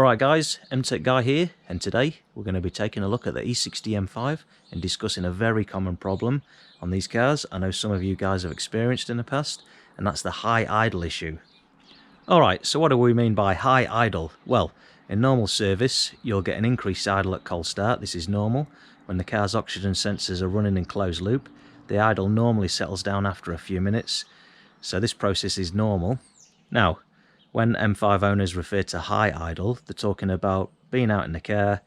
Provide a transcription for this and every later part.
Alright guys, MTech Guy here, and today we're going to be taking a look at the E60 M5 and discussing a very common problem on these cars I know some of you guys have experienced in the past, and that's the high idle issue. Alright, so what do we mean by high idle? Well, in normal service you'll get an increased idle at cold start. This is normal. When the car's oxygen sensors are running in closed loop, the idle normally settles down after a few minutes, so this process is normal. Now, when M5 owners refer to high idle, they're talking about being out in the car,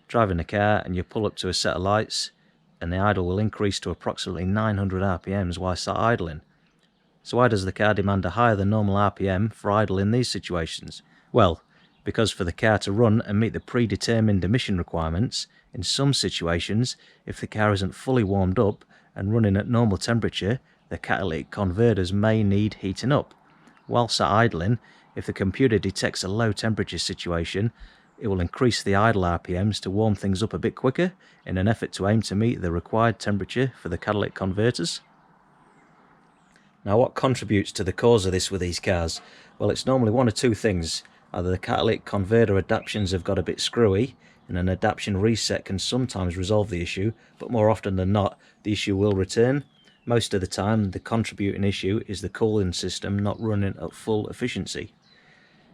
driving the car, and you pull up to a set of lights and the idle will increase to approximately 900 RPMs while sat idling. So why does the car demand a higher than normal RPM for idle in these situations? Well, because for the car to run and meet the predetermined emission requirements, in some situations, if the car isn't fully warmed up and running at normal temperature, the catalytic converters may need heating up. While sat idling, if the computer detects a low temperature situation, it will increase the idle RPMs to warm things up a bit quicker in an effort to aim to meet the required temperature for the catalytic converters. Now, what contributes to the cause of this with these cars? Well, it's normally one of two things. Either the catalytic converter adaptions have got a bit screwy, and an adaption reset can sometimes resolve the issue, but more often than not, the issue will return. Most of the time, the contributing issue is the cooling system not running at full efficiency.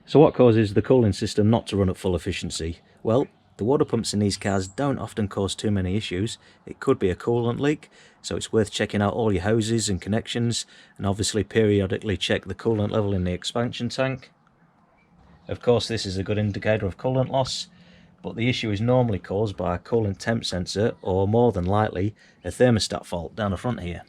So what causes the cooling system not to run at full efficiency? Well, the water pumps in these cars don't often cause too many issues. It could be a coolant leak, so it's worth checking out all your hoses and connections, and obviously periodically check the coolant level in the expansion tank. Of course, this is a good indicator of coolant loss, but the issue is normally caused by a coolant temp sensor, or more than likely a thermostat fault down the front here.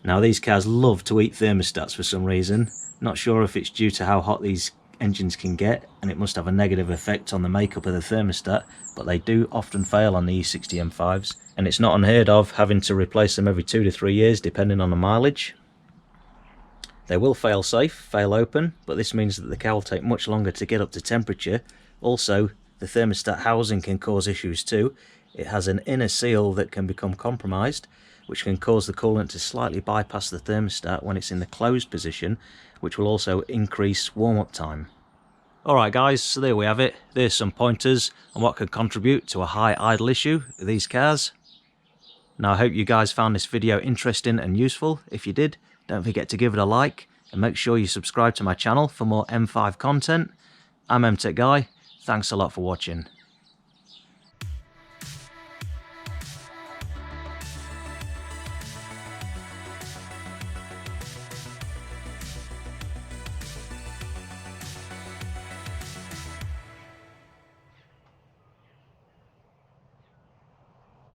Now, these cars love to eat thermostats for some reason. Not sure if it's due to how hot these engines can get, and it must have a negative effect on the makeup of the thermostat, but they do often fail on the E60 M5s, and it's not unheard of having to replace them every 2 to 3 years depending on the mileage. They will fail safe, fail open, but this means that the car will take much longer to get up to temperature. Also, the thermostat housing can cause issues too. It has an inner seal that can become compromised, which can cause the coolant to slightly bypass the thermostat when it's in the closed position, which will also increase warm-up time. Alright guys, so there we have it. There's some pointers on what can contribute to a high idle issue with these cars. Now, I hope you guys found this video interesting and useful. If you did, don't forget to give it a like, and make sure you subscribe to my channel for more M5 content. I'm MTech Guy. Thanks a lot for watching.